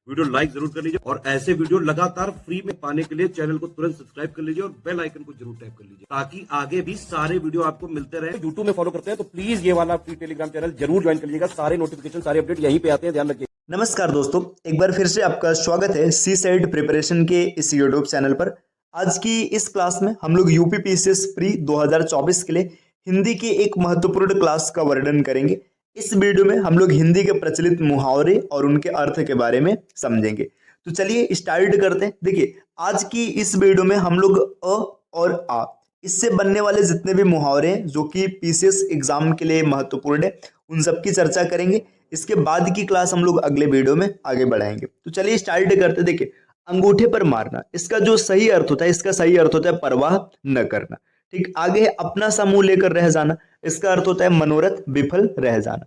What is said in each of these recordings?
Video like जरूर कर लीजिए और ऐसे वीडियो लगातार फ्री में पाने के लिए चैनल को तुरंत सब्सक्राइब कर लीजिए और बेल आइकन को जरूर टैप कर लीजिए ताकि आगे भी सारे वीडियो आपको मिलते रहे। यूट्यूब में फॉलो करते हैं तो प्लीज ये वाला फ्री टेलीग्राम चैनल जरूर ज्वाइन कर लीजिएगा। सारे नोटिफिकेशन सारे अपडेट यहीं पे आते हैं, ध्यान रखिए। नमस्कार दोस्तों, एक बार फिर से आपका स्वागत है सी साइड प्रिपरेशन के इस यूट्यूब चैनल पर। आज की इस क्लास में हम लोग यूपी पीसीएस प्री 2024 के लिए हिंदी की एक महत्वपूर्ण क्लास का वर्णन करेंगे। इस वीडियो में हम लोग हिंदी के प्रचलित मुहावरे और उनके अर्थ के बारे में समझेंगे। तो चलिए स्टार्ट करते हैं। देखिए, आज की इस वीडियो में हम लोग अ और आ इससे बनने वाले जितने भी मुहावरे हैं जो कि पीसीएस एग्जाम के लिए महत्वपूर्ण है, उन सब की चर्चा करेंगे। इसके बाद की क्लास हम लोग अगले वीडियो में आगे बढ़ाएंगे। तो चलिए स्टार्ट करते। देखिए, अंगूठे पर मारना, इसका जो सही अर्थ होता है, इसका सही अर्थ होता है परवाह न करना। ठीक, आगे है अपना सा मुंह लेकर रह जाना, इसका अर्थ होता है मनोरथ विफल रह जाना।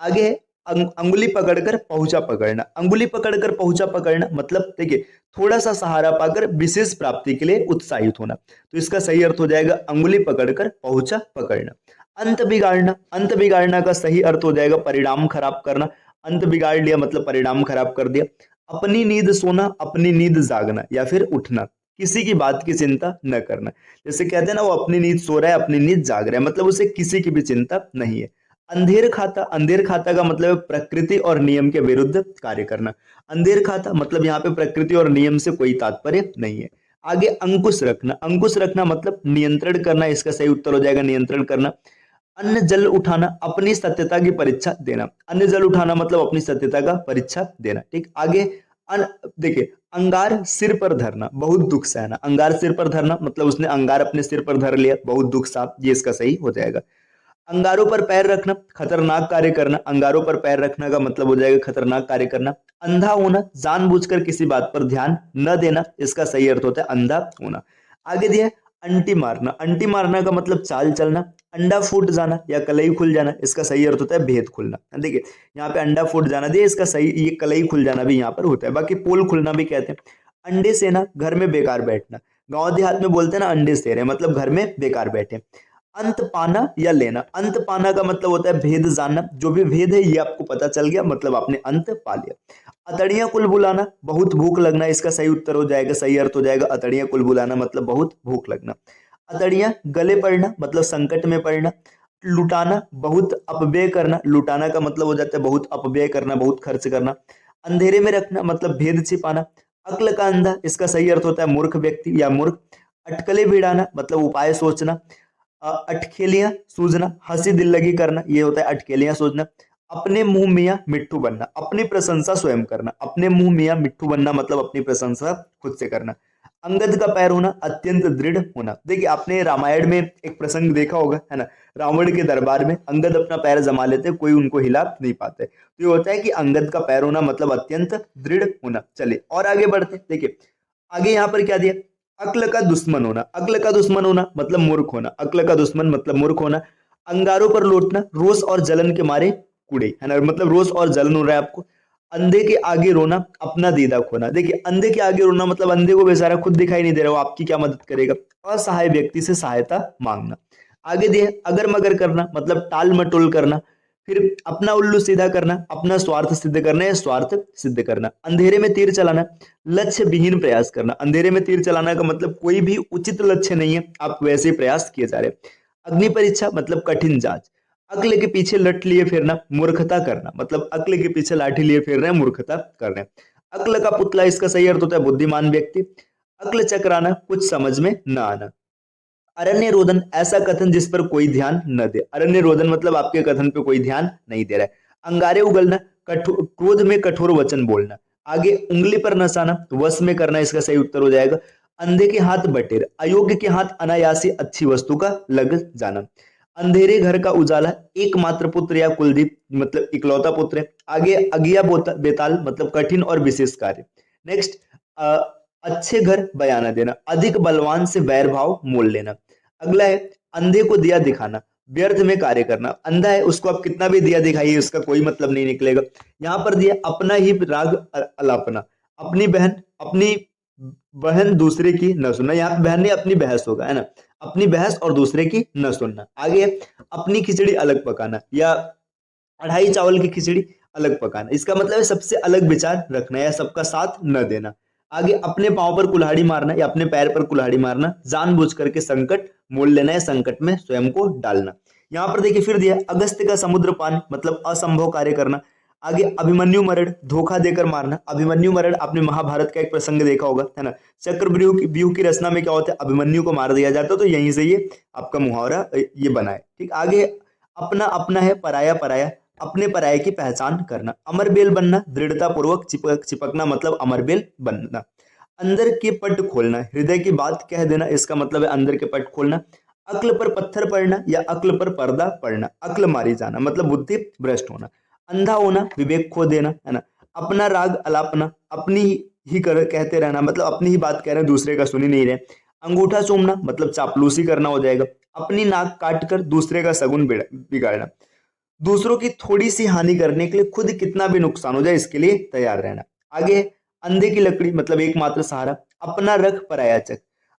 आगे है अंगुली पकड़कर पहुंचा पकड़ना। अंगुली पकड़कर पहुंचा पकड़ना मतलब देखिए, थोड़ा सा सहारा पाकर विशेष प्राप्ति के लिए उत्साहित होना। तो इसका सही अर्थ हो जाएगा अंगुली पकड़कर पहुंचा पकड़ना। अंत बिगाड़ना, अंत बिगाड़ना का सही अर्थ हो जाएगा परिणाम खराब करना। अंत बिगाड़ लिया मतलब परिणाम खराब कर दिया। अपनी नींद सोना, अपनी नींद जागना या फिर उठना, किसी की बात की चिंता न करना। जैसे कहते हैं ना, वो अपनी नींद सो रहा है, अपनी नींद जाग रहा है, मतलब उसे किसी की भी चिंता नहीं है। अंधेर खाता, अंधेर खाता का मतलब है प्रकृति और नियम के विरुद्ध कार्य करना। अंधेर खाता मतलब यहाँ पे प्रकृति और नियम से कोई तात्पर्य नहीं है। आगे अंकुश रखना, अंकुश रखना मतलब नियंत्रण करना, इसका सही उत्तर हो जाएगा नियंत्रण करना। अन्न जल उठाना, अपनी सत्यता की परीक्षा देना। अन्न जल उठाना मतलब अपनी सत्यता का परीक्षा देना। ठीक, आगे देखिए, अंगार सिर पर धरना, बहुत दुख सहना। अंगार सिर पर धरना मतलब उसने अंगार अपने सिर पर धर लिया, बहुत दुख सा, ये इसका सही हो जाएगा। अंगारों पर पैर रखना, खतरनाक कार्य करना। अंगारों पर पैर रखना का मतलब हो जाएगा खतरनाक कार्य करना। अंधा होना, जानबूझकर किसी बात पर ध्यान न देना, इसका सही अर्थ होता है अंधा होना। आगे दिया अंटी मारना, अंटी मारना का मतलब चाल चलना। अंडा फूट जाना या कलई खुल जाना, इसका सही अर्थ होता है भेद खुलना। देखिए, यहाँ पे अंडा फूट जाना दिया, इसका सही, ये कलई खुल जाना भी यहाँ पर होता है, बाकी पोल खुलना भी कहते हैं। अंडे सेना, घर में बेकार बैठना। गांव देहात में बोलते हैं ना अंडे सेरे, मतलब घर में बेकार बैठे। अंत पाना या लेना, अंत पाना का मतलब होता है भेद जानना। जो भी भेद है ये आपको पता चल गया, मतलब आपने अंत पा लिया। अतड़ियां कुल बुलाना, बहुत भूख लगना, इसका सही उत्तर हो जाएगा, सही अर्थ हो जाएगा अतड़ियां कुल बुलाना मतलब बहुत भूख लगना। अतड़ियां गले पड़ना मतलब संकट में पड़ना। लुटाना, बहुत अपव्यय करना। लुटाना का मतलब हो जाता है बहुत अपव्यय करना, बहुत खर्च करना। अंधेरे में रखना मतलब भेद छिपाना। अक्ल का अंधा, इसका सही अर्थ होता है मूर्ख व्यक्ति या मूर्ख। अटकले भिड़ाना मतलब उपाय सोचना। अटखेलियां सूझना, हंसी दिल लगी करना, ये होता है अटखेलियां सूझना। अपने मुंह मियां मिट्ठू बनना, अपनी प्रशंसा स्वयं करना। अपने मुंह मियां मिट्ठू बनना मतलब अपनी प्रशंसा खुद से करना। अंगद का पैर होना, अत्यंत दृढ़ होना। देखिए, आपने रामायण में एक प्रसंग देखा होगा, है ना, रावण के दरबार में अंगद अपना पैर जमा लेते, कोई उनको हिला नहीं पाते। तो ये होता है कि अंगद का पैर होना मतलब अत्यंत दृढ़ होना। चलिए और आगे बढ़ते। देखिए, आगे यहाँ पर क्या दिया, अक्ल का दुश्मन होना। अक्ल का दुश्मन होना मतलब मूर्ख होना। अक्ल का दुश्मन मतलब मूर्ख होना। अंगारों पर लौटना, रोष और जलन के मारे कुड़े, है ना, मतलब रोष और जलन हो रहा है आपको। अंधे के आगे रोना, अपना दीदा खोना। देखिए, अंधे के आगे रोना मतलब अंधे को बेचारा खुद दिखाई नहीं दे रहा, वो आपकी क्या मदद करेगा। असहाय व्यक्ति से सहायता मांगना। आगे दिए अगर मगर करना मतलब टाल मटोल करना। फिर अपना उल्लू सीधा करना, अपना स्वार्थ सिद्ध करना या स्वार्थ सिद्ध करना। अंधेरे में तीर चलाना, लक्ष्य विहीन प्रयास करना। अंधेरे में तीर चलाना का मतलब कोई भी उचित लक्ष्य नहीं है, आप वैसे ही प्रयास किए जा रहे। अग्नि परीक्षा मतलब कठिन जांच। अक्ल के पीछे लट लिए फिरना, मूर्खता करना, मतलब अक्ल के पीछे लाठी लिए फिर रहे हैं, मूर्खता कर रहे हैं। अक्ल का पुतला, इसका सही अर्थ होता है बुद्धिमान व्यक्ति। अक्ल चक्राना, कुछ समझ में न आना। अरण्य रोदन, ऐसा कथन जिस पर कोई ध्यान न दे। अरण्य रोदन मतलब आपके कथन पे कोई ध्यान नहीं दे रहा है। अंगारे उगलना, क्रोध में कठोर वचन बोलना। आगे उंगली पर नसाना, वश में करना, इसका सही उत्तर हो जाएगा अंधे के हाथ बटेर, अयोग्य के हाथ अनायासी अच्छी वस्तु का लग जाना। अंधेरे घर का उजाला, एकमात्र पुत्र या कुलदीप मतलब इकलौता पुत्र है। आगे अगिया बेताल मतलब कठिन और विशेष कार्य। नेक्स्ट, अच्छे घर बयाना देना, अधिक बलवान से वैर भाव मोल लेना। अगला है अंधे को दिया दिखाना, व्यर्थ में कार्य करना। अंधा है, उसको आप कितना भी दिया दिखाइए, उसका कोई मतलब नहीं निकलेगा। यहाँ पर दिया अपना ही राग अलापना। अपनी बहन दूसरे की न सुनना, यहाँ पे बहन नहीं अपनी बहस होगा, है ना, अपनी बहस और दूसरे की न सुनना। आगे अपनी खिचड़ी अलग पकाना या अढ़ाई चावल की खिचड़ी अलग पकाना, इसका मतलब है सबसे अलग विचार रखना या सबका साथ न देना। आगे अपने पांव पर कुल्हाड़ी मारना या अपने पैर पर कुल्हाड़ी मारना, जानबूझ करके संकट मोल लेना या संकट में स्वयं को डालना। यहाँ पर देखिए फिर दिया अगस्त्य का समुद्र पान, मतलब असंभव कार्य करना। आगे अभिमन्यु मरण, धोखा देकर मारना। अभिमन्यु मरण आपने महाभारत का एक प्रसंग देखा होगा, है ना। चक्रव्यूह की रचना में क्या होता है, अभिमन्यु को मार दिया जाता है, तो यहीं से ये आपका मुहावरा ये बना है। ठीक, आगे अपना अपना है, पराया पराया, अपने पराये की पहचान करना। अमरबेल बनना, दृढ़ता पूर्वक चिपकना, मतलब अमरबेल बनना। अंदर के पट खोलना, हृदय की बात कह देना, इसका मतलब है अंदर के पट खोलना। अक्ल पर पत्थर पड़ना या अक्ल पर पर्दा पड़ना, अक्ल मारी जाना, मतलब बुद्धि भ्रष्ट होना। अंधा होना, विवेक खो देना, है ना। अपना राग अलापना, अपनी ही कहते रहना, मतलब अपनी ही बात कह रहे हैं, दूसरे का सुन ही नहीं रहे। अंगूठा चूमना, मतलब चापलूसी करना हो जाएगा। अपनी नाक काट कर दूसरे का सगुन बिगाड़ना, दूसरों की थोड़ी सी हानि करने के लिए खुद कितना भी नुकसान हो जाए इसके लिए तैयार रहना। आगे अंधे की लकड़ी, मतलब एकमात्र सहारा। अपना रख पराया चक,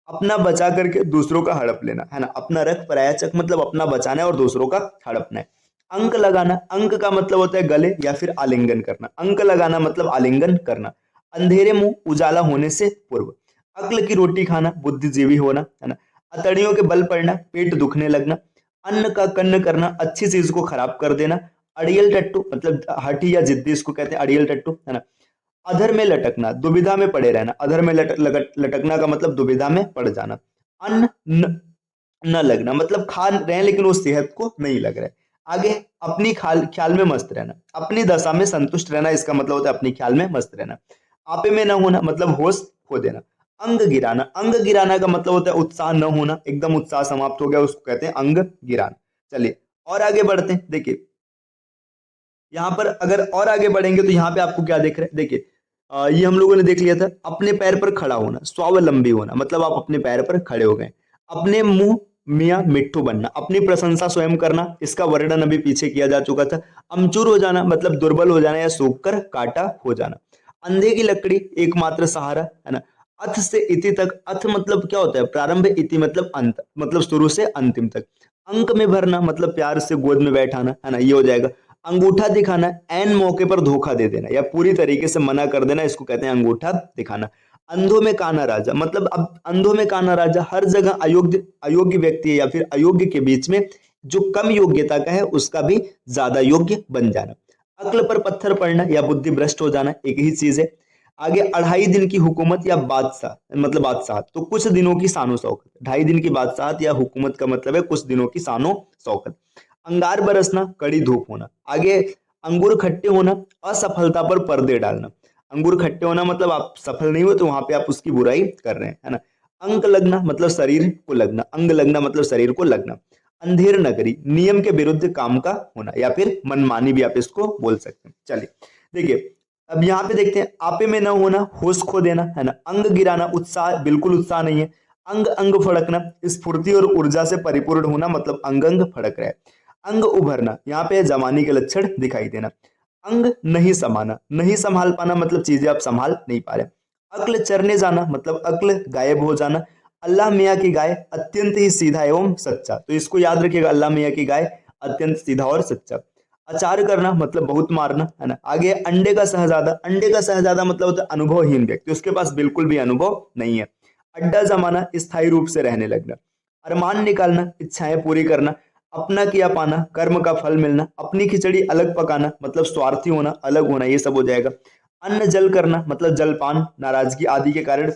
अपना बचा करके दूसरों का हड़प लेना, है ना। अपना रख पराया चक मतलब अपना बचाना है और दूसरों का हड़पना है। अंक लगाना, अंक का मतलब होता है गले या फिर आलिंगन करना। अंक लगाना मतलब आलिंगन करना। अंधेरे मुंह उजाला होने से पूर्व। अक्ल की रोटी खाना, बुद्धिजीवी होना, है ना। अतड़ियों के बल पड़ना, पेट दुखने लगना। अन्न का कन्न करना, अच्छी चीज को खराब कर देना। अड़ियल टट्टू मतलब हठी या जिद्दी, इसको कहते हैं अड़ियल टट्टू, है ना। अधर में लटकना, दुविधा में पड़े रहना। अधर में लटकना का मतलब दुविधा में पड़ जाना। अन्न न लगना, मतलब खा रहे हैं लेकिन वो सेहत को नहीं लग रहा है। आगे अपनी ख्याल में मस्त रहना, अपनी दशा में संतुष्ट रहना, इसका मतलब होता है अपनी ख्याल में मस्त रहना। आपे में न होना, मतलब होश खो देना। अंग गिराना, अंग गिराना का मतलब होता है उत्साह न होना, एकदम उत्साह समाप्त हो गया, उसको कहते हैं अंग गिराना। चलिए और आगे बढ़ते हैं। देखिए यहाँ पर अगर और आगे बढ़ेंगे तो यहाँ पे आपको क्या देख रहे हैं, देखिए ये हम लोगों ने देख लिया था। अपने पैर पर खड़ा होना, स्वावलंबी होना, मतलब आप अपने पैर पर खड़े हो गए। अपने मुंह मियाँ मिट्ठू बनना, अपनी प्रशंसा स्वयं करना, इसका वर्णन अभी पीछे किया जा चुका था। अमचूर हो जाना मतलब दुर्बल हो जाना या सूख कर काटा हो जाना। अंधे की लकड़ी, एकमात्र सहारा, है ना। अथ से इति तक, अथ मतलब क्या होता है प्रारंभ, इति मतलब अंत, मतलब शुरू से अंतिम तक। अंक में भरना मतलब प्यार से गोद में बैठाना, है ना, ये हो जाएगा। अंगूठा दिखाना, एन मौके पर धोखा दे देना या पूरी तरीके से मना कर देना, इसको कहते हैं अंगूठा दिखाना। अंधों में काना राजा, मतलब अब अंधों में काना राजा, हर जगह अयोग्य अयोग्य व्यक्ति या फिर अयोग्य के बीच में जो कम योग्यता का है उसका भी ज्यादा योग्य बन जाना। अक्ल पर पत्थर पड़ना या बुद्धि भ्रष्ट हो जाना, एक ही चीज है। आगे 2.5 दिन की हुकूमत या बादशाह, मतलब बादशाह तो कुछ दिनों की शानो शौकत। 2.5 दिन की बादशाह या हुकूमत का मतलब है कुछ दिनों की शानो शौकत। अंगार बरसना, कड़ी धूप होना। आगे अंगूर खट्टे होना, असफलता पर पर्दे डालना। अंगूर खट्टे होना मतलब आप सफल नहीं हुए तो वहां पे आप उसकी बुराई कर रहे हैं, है ना। अंक लगना मतलब शरीर को लगना, अंग लगना मतलब शरीर को लगना। अंधेर नगरी, नियम के विरुद्ध काम का होना या फिर मनमानी भी आप इसको बोल सकते हैं। चलिए देखिए अब यहाँ पे देखते हैं, आपे में न होना, होश खो देना, है ना। अंग गिराना, उत्साह, बिल्कुल उत्साह नहीं है। अंग अंग फड़कना, स्फूर्ति और ऊर्जा से परिपूर्ण होना, मतलब अंग अंग फड़क रहा है। अंग उभरना, यहाँ पे जवानी के लक्षण दिखाई देना। अंग नहीं समाना, नहीं संभाल पाना, मतलब चीजें आप संभाल नहीं पा रहे। अक्ल चरने जाना मतलब अक्ल गायब हो जाना। अल्लाह मियाँ की गाय अत्यंत ही सीधा एवं सच्चा, तो इसको याद रखिएगा, अल्लाह मियाँ की गाय अत्यंत सीधा और सच्चा। अचार करना मतलब बहुत मारना, है ना। आगे अंडे का शहजादा, अंडे का शहजादा मतलब होता है अनुभवहीन व्यक्ति, उसके पास बिल्कुल भी अनुभव नहीं है। अड्डा जमाना, स्थायी रूप से रहने लगना। अरमान निकालना, इच्छाएं पूरी करना। अपना किया पाना, कर्म का फल मिलना। अपनी खिचड़ी अलग पकाना मतलब स्वार्थी होना, अलग होना, ये सब हो जाएगा। अन्न जल करना मतलब जलपान, नाराजगी आदि के कारण,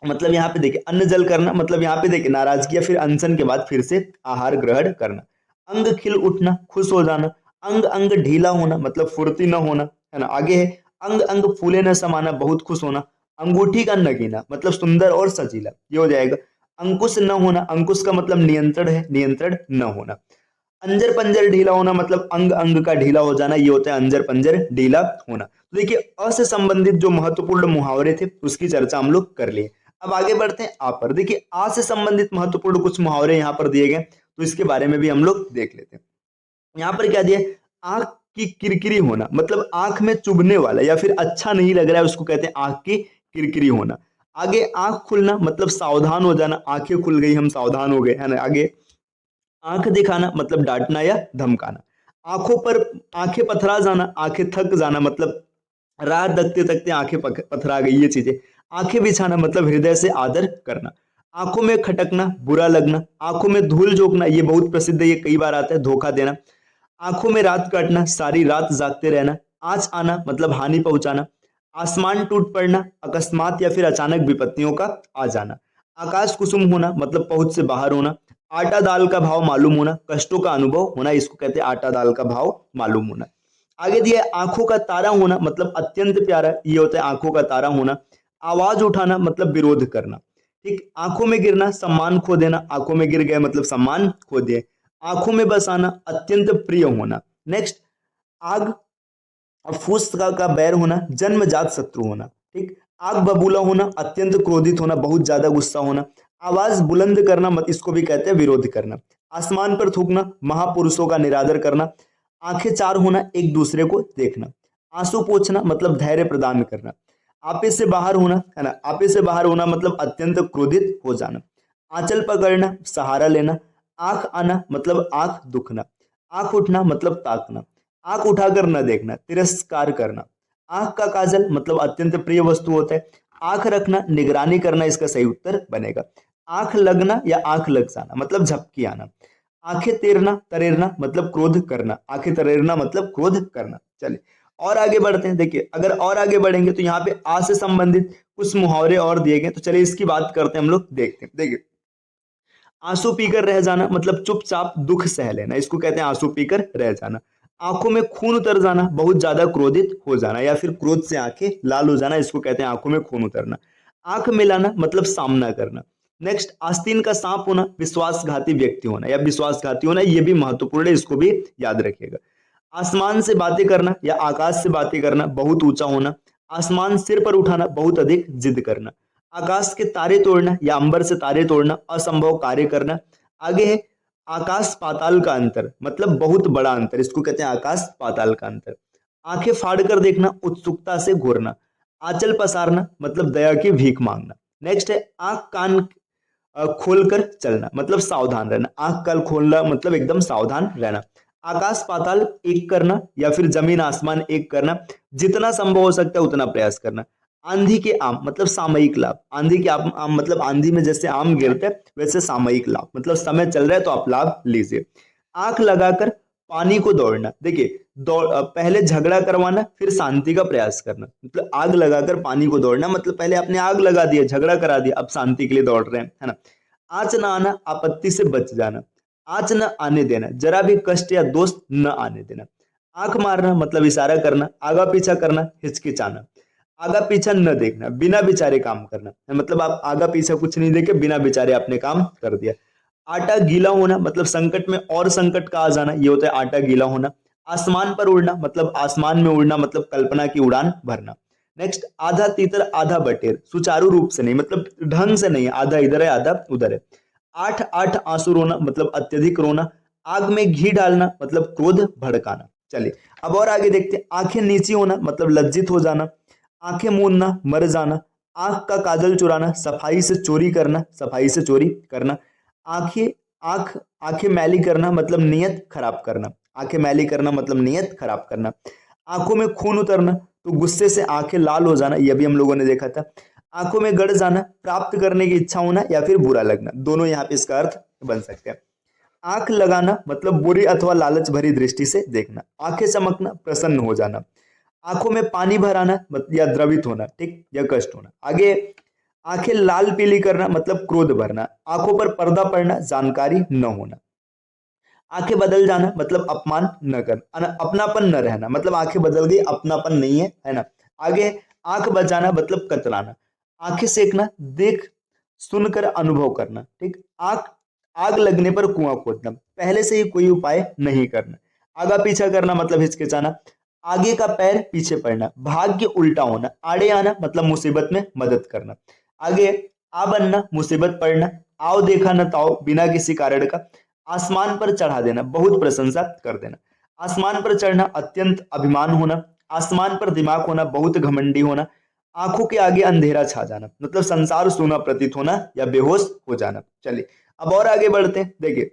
मतलब यहाँ पे देखिए अन्न जल करना मतलब यहाँ पे देखिए नाराजगी या फिर अनशन के बाद फिर से आहार ग्रहण करना। अंग खिल उठना, खुश हो जाना। अंग अंग ढीला होना मतलब फुर्ती न होना, है ना। आगे है अंग अंग फूले न समाना, बहुत खुश होना। अंगूठी का नगीना मतलब सुंदर और सजीला, ये हो जाएगा। अंकुश न होना, अंकुश का मतलब नियंत्रण है, नियंत्रण न होना। अंजर पंजर ढीला होना मतलब अंग अंग का ढीला हो जाना, ये होता है अंजर पंजर ढीला होना। तो देखिए अ से संबंधित जो महत्वपूर्ण मुहावरे थे उसकी चर्चा हम लोग कर लिए। अब आगे बढ़ते हैं आ पर। देखिए आ से संबंधित महत्वपूर्ण कुछ मुहावरे यहाँ पर दिए गए, तो इसके बारे में भी हम लोग देख लेते हैं। यहाँ पर क्या दिया, आंख की किरकिरी होना मतलब आंख में चुभने वाला या फिर अच्छा नहीं लग रहा है, उसको कहते हैं आंख की किरकिरी होना। आगे आंख खुलना मतलब सावधान हो जाना, आंखें खुल गई हम सावधान हो गए, है ना। आगे आंख दिखाना मतलब डांटना या धमकाना। आंखों पर आंखें पथरा जाना, आंखें थक जाना मतलब रात तकते तकते आंखें पथरा गई, ये चीजें। आंखें बिछाना मतलब हृदय से आदर करना। आंखों में खटकना, बुरा लगना। आंखों में धूल झोंकना, ये बहुत प्रसिद्ध है, ये कई बार आता है, धोखा देना। आंखों में रात काटना, सारी रात जागते रहना। आंच आना मतलब हानि पहुंचाना। आसमान टूट पड़ना, अकस्मात या फिर अचानक विपत्तियों का आ जाना। आकाश कुसुम होना मतलब पहुंच से बाहर होना। आटा दाल का भाव मालूम होना, कष्टों का अनुभव होना, इसको कहते हैं आटा दाल का भाव मालूम होना। आगे दिया है, आंखों का तारा होना मतलब अत्यंत प्यारा, ये होता है आंखों का तारा होना। आवाज उठाना मतलब विरोध करना। ठीक, आंखों में गिरना, सम्मान खो देना, आंखों में गिर गए मतलब सम्मान खो दिए। आंखों में बसाना, अत्यंत प्रिय होना। नेक्स्ट, आग और फूस का बैर होना, जन्मजात शत्रु होना। ठीक, आग बबूला होना, अत्यंत क्रोधित होना, बहुत ज्यादा गुस्सा होना। आवाज बुलंद करना, मत इसको भी कहते हैं विरोध करना। आसमान पर थूकना, महापुरुषों का निरादर करना। आंखें चार होना, एक दूसरे को देखना। आंसू पोंछना मतलब धैर्य प्रदान करना। आपे से बाहर होना, है ना, आपे से बाहर होना मतलब अत्यंत क्रोधित हो जाना। आंचल पकड़ना, सहारा लेना। आंख आना मतलब आंख दुखना। आंख उठना मतलब ताकना। आंख उठाकर न देखना, तिरस्कार करना। आंख का काजल मतलब अत्यंत प्रिय वस्तु होता है। आंख रखना, निगरानी करना, इसका सही उत्तर बनेगा। आंख लगना या आंख लग जाना मतलब झपकी आना। आंखें तेरना, तरेरना मतलब क्रोध करना। आंखें तरेरना मतलब क्रोध करना। चलिए और आगे बढ़ते हैं। देखिए, अगर और आगे बढ़ेंगे तो यहाँ पे आ से संबंधित कुछ मुहावरे और दिए गए, तो चलिए इसकी बात करते हैं, हम लोग देखते हैं। देखिए, आंसू पीकर रह जाना मतलब चुपचाप दुख सह लेना, इसको कहते हैं आंसू पीकर रह जाना। आंखों में खून उतर जाना, बहुत ज्यादा क्रोधित हो जाना या फिर क्रोध से आंखें लाल हो जाना, इसको कहते हैं आंखों में खून उतरना। आंख मिलाना मतलब सामना करना। नेक्स्ट, आस्तीन का सांप होना, विश्वासघाती व्यक्ति होना या विश्वासघाती होना, ये भी महत्वपूर्ण है, इसको भी याद रखिएगा। आसमान से बातें करना या आकाश से बातें करना, बहुत ऊंचा होना। आसमान सिर पर उठाना, बहुत अधिक जिद करना। आकाश के तारे तोड़ना या अंबर से तारे तोड़ना, असंभव कार्य करना। आगे है, आकाश पाताल का अंतर मतलब बहुत बड़ा अंतर, इसको कहते हैं आकाश पाताल का अंतर। आंखें फाड़ कर देखना, उत्सुकता से घूरना। आंचल पसारना मतलब दया की भीख मांगना। नेक्स्ट है, आंख कान खोलकर चलना मतलब सावधान रहना। आंख कान खोलना मतलब एकदम सावधान रहना। आकाश पाताल एक करना या फिर जमीन आसमान एक करना, जितना संभव हो सकता है उतना प्रयास करना। आंधी के आम मतलब सामयिक लाभ। आंधी के आम मतलब आंधी में जैसे आम गिरते हैं वैसे सामयिक लाभ मतलब समय चल रहा है तो आप लाभ लीजिए। आंख लगाकर पानी को दौड़ना, देखिए पहले झगड़ा करवाना फिर शांति का प्रयास करना, मतलब आग लगाकर पानी को दौड़ना मतलब पहले आपने आग लगा दिया, झगड़ा करा दिया, अब शांति के लिए दौड़ रहे हैं, है ना। आंच न आना, आपत्ति से बच जाना। आंच न आने देना, जरा भी कष्ट या दोष न आने देना। आंख मारना मतलब इशारा करना। आगा पीछा करना, हिचकिचाना। आगा पीछा न देखना, बिना विचारे काम करना, मतलब आप आगा पीछा कुछ नहीं देखे, बिना विचारे आपने काम कर दिया। आटा गीला होना मतलब संकट में और संकट का आ जाना, ये होता है आटा गीला होना। आसमान पर उड़ना मतलब आसमान में उड़ना मतलब कल्पना की उड़ान भरना। नेक्स्ट, आधा तीतर आधा बटेर, सुचारू रूप से नहीं मतलब ढंग से नहीं, आधा इधर है आधा उधर है। आठ आठ आंसू रोना मतलब अत्यधिक रोना। आग में घी डालना मतलब क्रोध भड़काना। चलिए अब और आगे देखते हैं। आंखें नीची होना मतलब लज्जित हो जाना। आंखें मूंदना, मर जाना। आंख का काजल चुराना, सफाई से चोरी करना, सफाई से चोरी करना। आंखें आंख आंखें मैली करना मतलब नियत खराब करना। आंखें मैली करना मतलब नियत खराब करना। आंखों में खून उतरना तो गुस्से से आंखें लाल हो जाना, यह भी हम लोगों ने देखा था। आंखों में गड़ जाना, प्राप्त करने की इच्छा होना या फिर बुरा लगना, दोनों यहाँ पे इसका अर्थ बन सकते हैं। आंख लगाना मतलब बुरी अथवा लालच भरी दृष्टि से देखना। आंखें चमकना, प्रसन्न हो जाना। आंखों में पानी भर आना या द्रवित होना, ठीक, या कष्ट होना। आगे, आंखें लाल पीली करना मतलब क्रोध भरना। आंखों पर पर्दा पड़ना, जानकारी न होना। आंखें बदल जाना मतलब अपमान न करना, अपनापन न रहना, मतलब आंखें बदल गई, अपनापन नहीं है ना। आगे, आंख बचाना मतलब कतराना। आंखें सेकना, देख सुनकर अनुभव करना, ठीक। आंख आग लगने पर कुआं खोदना, पहले से ही कोई उपाय नहीं करना। आगा पीछा करना मतलब हिचकिचाना। आगे का पैर पीछे पड़ना, भाग्य उल्टा होना। आड़े आना मतलब मुसीबत में मदद करना। आगे, आ बनना, मुसीबत पड़ना। आओ देखा न ताओ, बिना किसी कारण का। आसमान पर चढ़ा देना, बहुत प्रशंसा कर देना। आसमान पर चढ़ना, अत्यंत अभिमान होना। आसमान पर दिमाग होना, बहुत घमंडी होना। आंखों के आगे अंधेरा छा जाना मतलब संसार सूना प्रतीत होना या बेहोश हो जाना। चलिए अब और आगे बढ़ते हैं। देखिए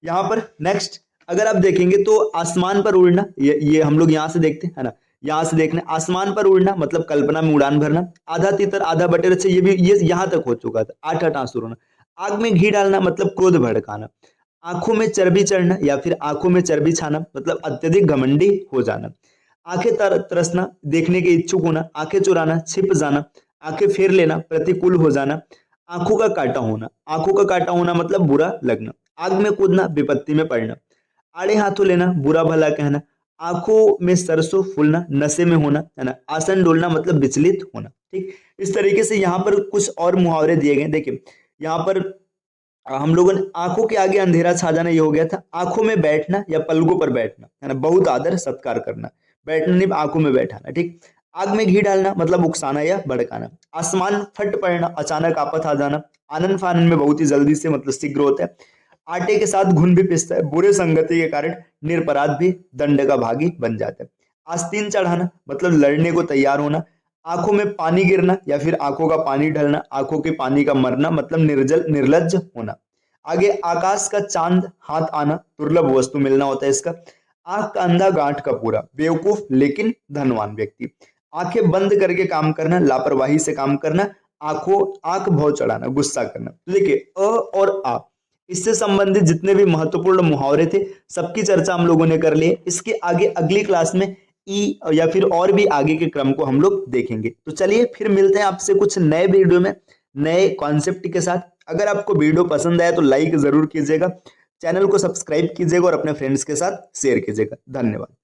यहाँ पर नेक्स्ट, अगर आप देखेंगे तो आसमान पर उड़ना, ये हम लोग यहाँ से देखते हैं, है ना, यहाँ से देखना, आसमान पर उड़ना मतलब कल्पना में उड़ान भरना। आधा तीतर आधा बटेर, अच्छा ये यहाँ तक हो चुका था। आठ आठ आंसू रोना। आग में घी डालना मतलब क्रोध भड़काना। आंखों में चर्बी चढ़ना या फिर आंखों में चर्बी छाना मतलब अत्यधिक घमंडी हो जाना। आंखें तरसना, देखने के इच्छुक होना। आंखें चुराना, छिप जाना। आंखें फेर लेना, प्रतिकूल हो जाना। आंखों का काटा होना, आंखों का काटा होना मतलब बुरा लगना। आग में कूदना, विपत्ति में पड़ना। आड़े हाथों लेना, बुरा भला कहना। आंखों में सरसों फूलना, नशे में होना, है ना। आसन डोलना मतलब विचलित होना। ठीक, इस तरीके से यहाँ पर कुछ और मुहावरे दिए गए। देखिए यहाँ पर हम लोगों ने आंखों के आगे अंधेरा छा जाना, ये हो गया था। आंखों में बैठना या पलकों पर बैठना, है ना, बहुत आदर सत्कार करना। बैठना नहीं, आंखों में बैठाना। ठीक, आग में घी डालना मतलब उकसाना या भड़काना। आसमान फट पड़ना, अचानक आफत आ जाना। आनन फानन में बहुत ही जल्दी से मतलब शीघ्र होता है। आटे के साथ घुन भी पिसता है, बुरे संगति के कारण निरपराध भी दंड का भागी बन जाता है। आस्तीन चढ़ाना मतलब लड़ने को तैयार होना। आंखों में पानी गिरना या फिर आंखों का पानी ढलना, आंखों के पानी का मरना मतलब निर्लज्ज होना। आगे आकाश का चांद हाथ आना, दुर्लभ वस्तु मिलना होता है इसका। आंख का अंधा गांठ का पूरा, बेवकूफ लेकिन धनवान व्यक्ति। आंखें बंद करके काम करना, लापरवाही से काम करना। आंख भौ चढ़ाना, गुस्सा करना। तो देखिए अ और आ, इससे संबंधित जितने भी महत्वपूर्ण मुहावरे थे सबकी चर्चा हम लोगों ने कर ली है। इसके आगे अगली क्लास में ई या फिर और भी आगे के क्रम को हम लोग देखेंगे। तो चलिए फिर मिलते हैं आपसे कुछ नए वीडियो में नए कॉन्सेप्ट के साथ। अगर आपको वीडियो पसंद आया तो लाइक जरूर कीजिएगा, चैनल को सब्सक्राइब कीजिएगा और अपने फ्रेंड्स के साथ शेयर कीजिएगा। धन्यवाद।